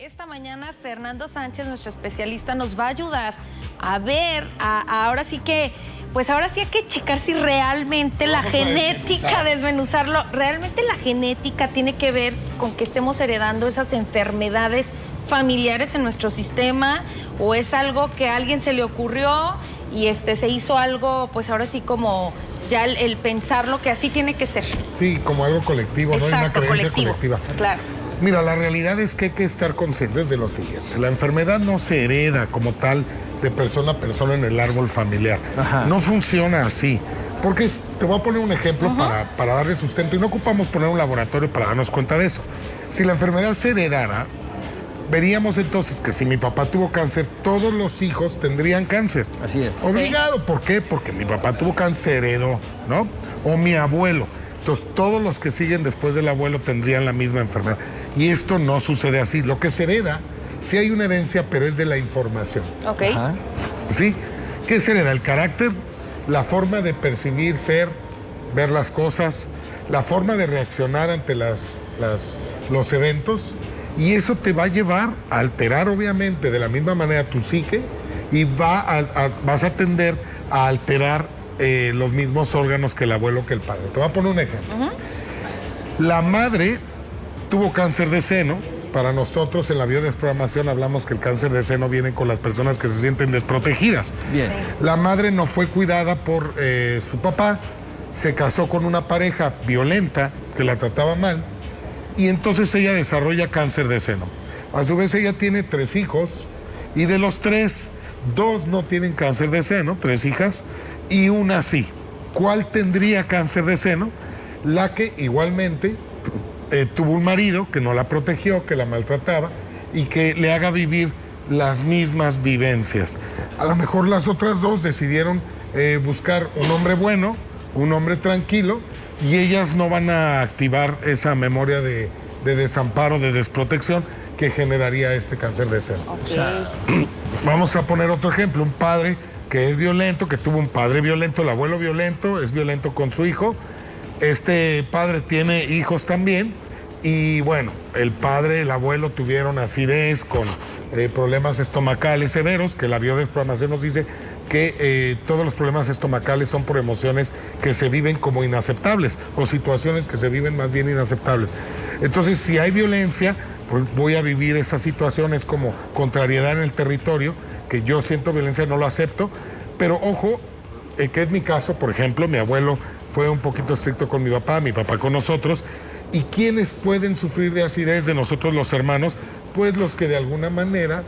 Esta mañana Fernando Sánchez, nuestro especialista, nos va a ayudar a ver, ahora sí que, pues ahora sí hay que checar si realmente la genética, desmenuzarlo, realmente la genética tiene que ver con que estemos heredando esas enfermedades familiares en nuestro sistema, o es algo que a alguien se le ocurrió y se hizo algo, pues ahora sí como ya el pensarlo que así tiene que ser. Sí, como algo colectivo, exacto, no hay una creencia colectiva. Claro. Mira, la realidad es que hay que estar conscientes de lo siguiente. La enfermedad no se hereda como tal de persona a persona en el árbol familiar. Ajá. No funciona así. Porque te voy a poner un ejemplo para darle sustento. Y no ocupamos poner un laboratorio para darnos cuenta de eso. Si la enfermedad se heredara, veríamos entonces que si mi papá tuvo cáncer, todos los hijos tendrían cáncer. Así es. Obligado. Sí. ¿Por qué? Porque mi papá tuvo cáncer, heredó, ¿no? O mi abuelo. Entonces, todos los que siguen después del abuelo tendrían la misma enfermedad. Y esto no sucede así. Lo que se hereda, sí hay una herencia, pero es de la información. Ok. Ajá. ¿Sí? ¿Qué se hereda? El carácter, la forma de percibir, ser, ver las cosas, la forma de reaccionar ante los eventos. Y eso te va a llevar a alterar, obviamente, de la misma manera tu psique y vas a tender a alterar los mismos órganos que el abuelo, que el padre. Te voy a poner un ejemplo. La madre tuvo cáncer de seno. Para nosotros en la biodesprogramación hablamos que el cáncer de seno viene con las personas que se sienten desprotegidas. Bien. Sí. La madre no fue cuidada por su papá, se casó con una pareja violenta que la trataba mal y entonces ella desarrolla cáncer de seno. A su vez ella tiene 3 hijos y de los 3, 2 no tienen cáncer de seno, 3 hijas, y una sí. ¿Cuál tendría cáncer de seno? La que igualmente tuvo un marido que no la protegió, que la maltrataba y que le haga vivir las mismas vivencias. A lo mejor las otras 2 decidieron buscar un hombre bueno, un hombre tranquilo, y ellas no van a activar esa memoria de desamparo, de desprotección que generaría este cáncer de seno. Okay. O sea, vamos a poner otro ejemplo, un padre que es violento, que tuvo un padre violento, el abuelo violento, es violento con su hijo. Este padre tiene hijos también y bueno, el padre, el abuelo tuvieron acidez con problemas estomacales severos, que la biodesprogramación nos dice que todos los problemas estomacales son por emociones que se viven como inaceptables o situaciones que se viven más bien inaceptables. Entonces, si hay violencia, pues voy a vivir esas situaciones como contrariedad en el territorio, que yo siento violencia, no lo acepto, pero ojo, que es mi caso, por ejemplo, mi abuelo fue un poquito estricto con mi papá con nosotros. ¿Y quiénes pueden sufrir de acidez de nosotros los hermanos? Pues los que de alguna manera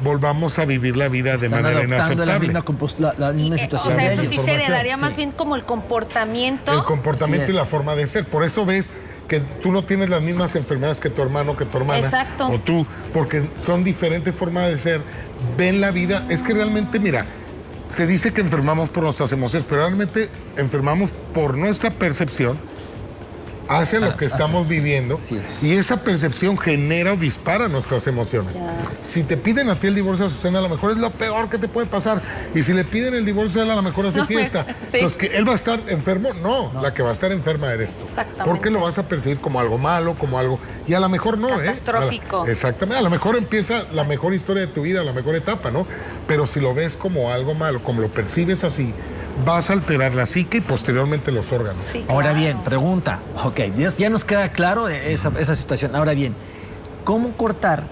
volvamos a vivir la vida de manera inaceptable. La misma situación. O sea, eso sí se heredaría más bien como el comportamiento. El comportamiento y la forma de ser. Por eso ves que tú no tienes las mismas enfermedades que tu hermano, que tu hermana. Exacto. O tú, porque son diferentes formas de ser. Ven la vida. Es que realmente, mira, se dice que enfermamos por nuestras emociones, pero realmente enfermamos por nuestra percepción hacia lo que estamos viviendo, y esa percepción genera o dispara nuestras emociones. Ya. Si te piden a ti el divorcio de Azucena, a lo mejor es lo peor que te puede pasar, y si le piden el divorcio a él, a lo mejor hace fiesta. Sí. Entonces, ¿que él va a estar enfermo? No, la que va a estar enferma eres tú. Exactamente. Porque lo vas a percibir como algo malo, como algo, y a lo mejor no, catastrófico. Exactamente, a lo mejor empieza la mejor historia de tu vida, la mejor etapa, ¿no? Pero si lo ves como algo malo, como lo percibes así, vas a alterar la psique y posteriormente los órganos. Sí, claro. Ahora bien, pregunta, ok, ya nos queda claro esa situación. Ahora bien, ¿cómo cortar,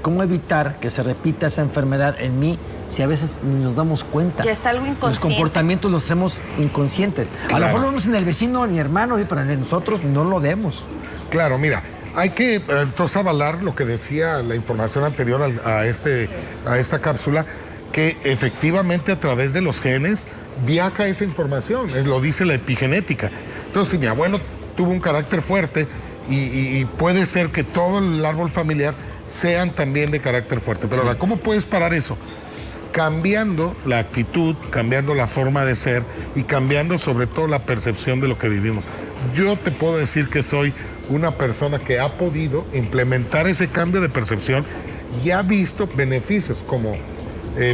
cómo evitar que se repita esa enfermedad en mí si a veces ni nos damos cuenta? Que es algo inconsciente. Los comportamientos los hacemos inconscientes. Claro. A lo mejor lo vemos en el vecino, en mi hermano, pero en nosotros no lo vemos. Claro, mira, hay que entonces avalar lo que decía la información anterior a esta cápsula, que efectivamente a través de los genes viaja esa información, lo dice la epigenética. Entonces, si mi abuelo tuvo un carácter fuerte y puede ser que todo el árbol familiar sean también de carácter fuerte. Pero ahora, ¿cómo puedes parar eso? Cambiando la actitud, cambiando la forma de ser y cambiando sobre todo la percepción de lo que vivimos. Yo te puedo decir que soy una persona que ha podido implementar ese cambio de percepción y ha visto beneficios como,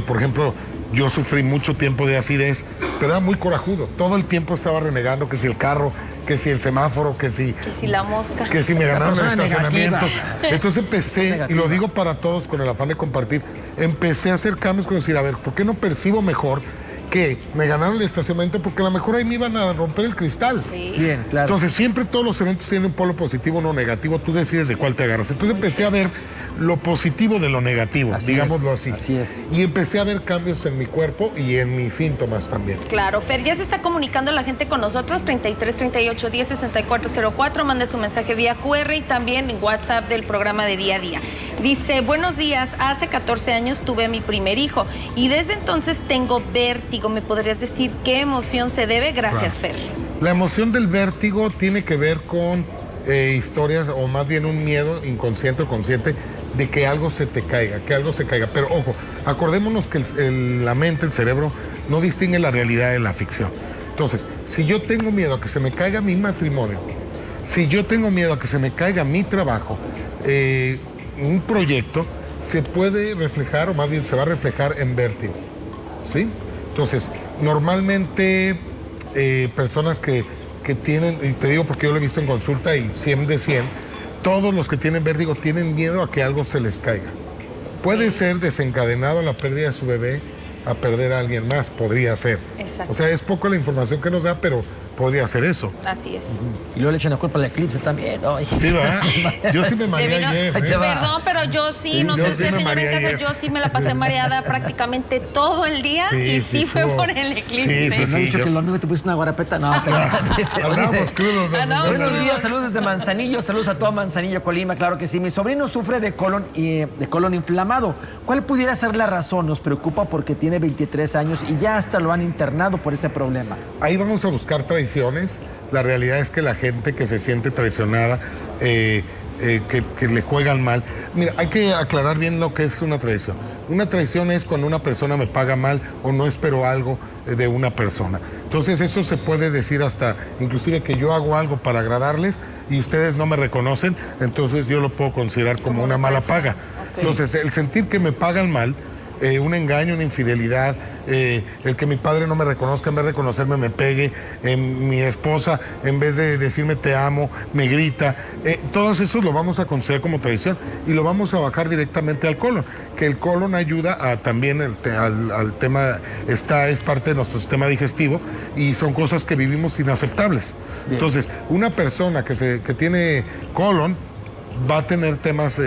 por ejemplo, yo sufrí mucho tiempo de acidez, pero era muy corajudo. Todo el tiempo estaba renegando que si el carro, que si el semáforo, que si la mosca. que si me ganaron el persona estacionamiento. negativa. Entonces empecé, y lo digo para todos con el afán de compartir, empecé a hacer cambios con decir, a ver, ¿por qué no percibo mejor que me ganaron el estacionamiento? Porque a lo mejor ahí me iban a romper el cristal. Sí. Bien, claro. Entonces siempre todos los eventos tienen un polo positivo, uno negativo, tú decides de cuál te agarras. Entonces empecé a ver lo positivo de lo negativo, Así digámoslo es, así. así es. Y empecé a ver cambios en mi cuerpo y en mis síntomas también. Claro, Fer, ya se está comunicando la gente con nosotros, 33 38 10 64 04, mande su mensaje vía QR y también en WhatsApp del programa de Día a Día. Dice, buenos días, hace 14 años tuve a mi primer hijo y desde entonces tengo vértigo. ¿Me podrías decir qué emoción se debe? Gracias, Fer. La emoción del vértigo tiene que ver con historias, o más bien un miedo inconsciente o consciente de que algo se te caiga, que algo se caiga. Pero ojo, acordémonos que la mente, el cerebro, no distingue la realidad de la ficción. Entonces, si yo tengo miedo a que se me caiga mi matrimonio, si yo tengo miedo a que se me caiga mi trabajo, un proyecto, se puede reflejar, o más bien se va a reflejar en vértigo, ¿sí? Entonces, normalmente personas que tienen, y te digo porque yo lo he visto en consulta y 100 de 100, todos los que tienen vértigo tienen miedo a que algo se les caiga. Puede ser desencadenado la pérdida de su bebé a perder a alguien más, podría ser. Exacto. O sea, es poco la información que nos da, pero podría ser eso. Así es. Y luego le echan la culpa al eclipse también, ¿no? Sí, ¿verdad? Yo sí me mareé Devino- ayer. Ahí te va. Perdón, pero yo sí, Sí, no yo sé sí usted, me señora en mareé casa, ayer. yo sí me la pasé mareada prácticamente todo el día y sí fue estuvo- por el eclipse. Sí, ¿No he dicho yo- que el domingo te pusiste una guarapeta? No, te Andábamos crudos. Andábamos ¿no? Buenos días, saludos desde Manzanillo, saludos a toda Manzanillo, Colima, claro que sí. Mi sobrino sufre de colon inflamado. ¿Cuál pudiera ser la razón? Nos preocupa porque tiene 23 años y ya hasta lo han internado por ese problema. Ahí vamos a buscar traiciones. La realidad es que la gente que se siente traicionada, que le juegan mal. Mira, hay que aclarar bien lo que es una traición. Una traición es cuando una persona me paga mal o no espero algo de una persona. Entonces eso se puede decir hasta, inclusive que yo hago algo para agradarles y ustedes no me reconocen, entonces yo lo puedo considerar como una mala paga. Entonces el sentir que me pagan mal, un engaño, una infidelidad, el que mi padre no me reconozca, en vez de reconocerme me pegue, mi esposa en vez de decirme te amo, me grita, todos esos lo vamos a considerar como traición y lo vamos a bajar directamente al colon, que el colon ayuda a también al tema, es parte de nuestro sistema digestivo y son cosas que vivimos inaceptables. Bien. Entonces, una persona que tiene colon va a tener temas,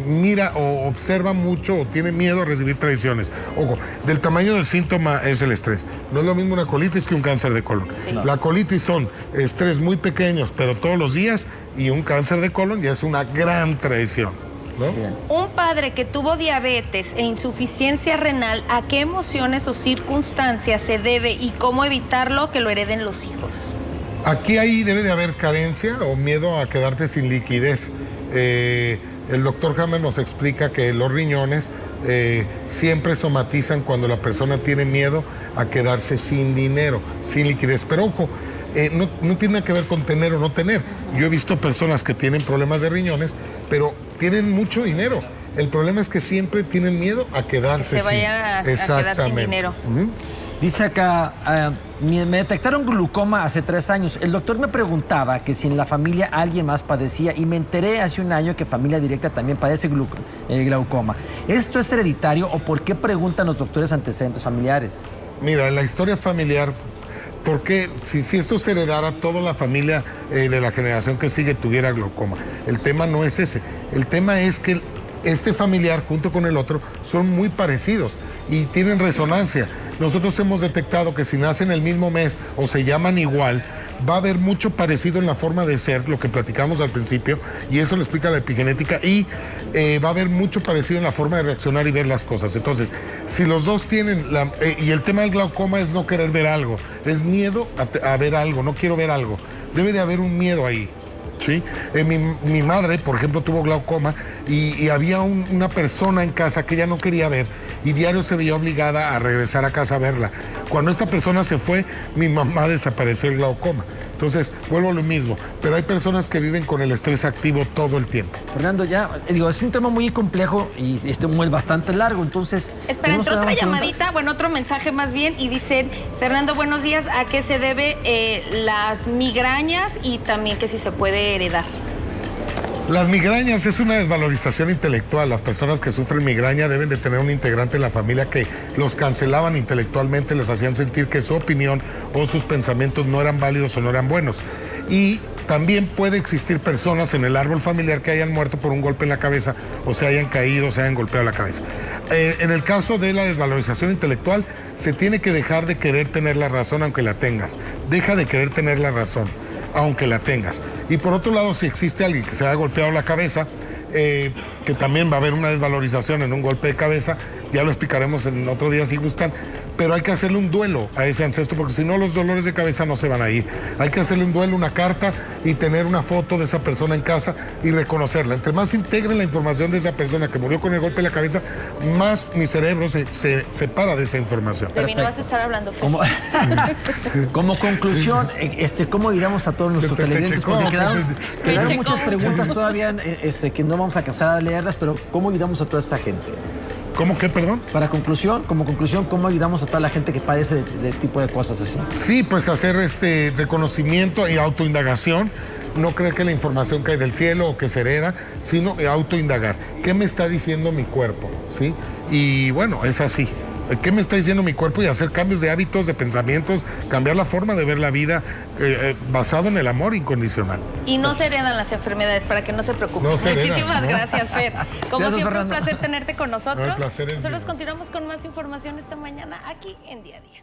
mira o observa mucho o tiene miedo a recibir traiciones. Ojo, del tamaño del síntoma es el estrés. No es lo mismo una colitis que un cáncer de colon. Sí. La colitis son estrés muy pequeños, pero todos los días, y un cáncer de colon ya es una gran traición, ¿no? Bien. Un padre que tuvo diabetes e insuficiencia renal, ¿a qué emociones o circunstancias se debe y cómo evitarlo que lo hereden los hijos? Aquí ahí debe de haber carencia o miedo a quedarte sin liquidez. El doctor Hammer nos explica que los riñones siempre somatizan cuando la persona tiene miedo a quedarse sin dinero, sin liquidez. Pero ojo, no tiene nada que ver con tener o no tener. Yo he visto personas que tienen problemas de riñones, pero tienen mucho dinero. El problema es que siempre tienen miedo a quedarse Que se vayan a quedar sin Exactamente. dinero. Ujú. Dice acá, me detectaron glaucoma hace 3 años. El doctor me preguntaba que si en la familia alguien más padecía y me enteré hace un año que familia directa también padece glaucoma. ¿Esto es hereditario o por qué preguntan los doctores antecedentes familiares? Mira, en la historia familiar, ¿por qué si esto se heredara, toda la familia de la generación que sigue tuviera glaucoma? El tema no es ese. El tema es que este familiar junto con el otro son muy parecidos y tienen resonancia. Nosotros hemos detectado que si nacen el mismo mes o se llaman igual, va a haber mucho parecido en la forma de ser, lo que platicamos al principio, y eso lo explica la epigenética, y va a haber mucho parecido en la forma de reaccionar y ver las cosas. Entonces, si los dos tienen, y el tema del glaucoma es no querer ver algo, es miedo a ver algo, no quiero ver algo. Debe de haber un miedo ahí. ¿Sí? Mi madre, por ejemplo, tuvo glaucoma y había una persona en casa que ella no quería ver y diario se veía obligada a regresar a casa a verla. Cuando esta persona se fue, mi mamá desapareció el glaucoma. Entonces, vuelvo a lo mismo, pero hay personas que viven con el estrés activo todo el tiempo. Fernando, ya, digo, es un tema muy complejo y muy bastante largo, entonces... Espera, entró otra llamadita, bueno, otro mensaje más bien, y dicen, Fernando, buenos días, ¿a qué se debe las migrañas y también que si se puede heredar? Las migrañas es una desvalorización intelectual. Las personas que sufren migraña deben de tener un integrante en la familia que los cancelaban intelectualmente, les hacían sentir que su opinión o sus pensamientos no eran válidos o no eran buenos. Y también puede existir personas en el árbol familiar que hayan muerto por un golpe en la cabeza o se hayan caído o se hayan golpeado la cabeza. En el caso de la desvalorización intelectual, se tiene que dejar de querer tener la razón aunque la tengas. Deja de querer tener la razón aunque la tengas. Y por otro lado, si existe alguien que se haya golpeado la cabeza, que también va a haber una desvalorización en un golpe de cabeza, ya lo explicaremos en otro día si gustan, pero hay que hacerle un duelo a ese ancestro, porque si no los dolores de cabeza no se van a ir. Hay que hacerle un duelo, una carta y tener una foto de esa persona en casa y reconocerla. Entre más integren la información de esa persona que murió con el golpe de la cabeza, más mi cerebro se separa de esa información. De mí no vas a estar hablando. Como conclusión, ¿cómo ayudamos a todos nuestros televidentes? Porque quedaron muchas preguntas todavía que no vamos a alcanzar a leerlas, pero ¿cómo ayudamos a toda esa gente? ¿Cómo qué, perdón? Como conclusión, ¿cómo ayudamos a toda la gente que padece de tipo de cosas así? Sí, pues hacer reconocimiento y autoindagación. No creer que la información cae del cielo o que se hereda, sino autoindagar. ¿Qué me está diciendo mi cuerpo? ¿Sí? Y bueno, es así. ¿Qué me está diciendo mi cuerpo? Y hacer cambios de hábitos, de pensamientos, cambiar la forma de ver la vida basado en el amor incondicional. Y no se heredan las enfermedades, para que no se preocupen. No se Muchísimas heredan, ¿no? gracias, Fer. Como Gracias, siempre, Fernando. un placer tenerte con nosotros. El placer es Nosotros mío. continuamos con más información esta mañana aquí en Día a Día.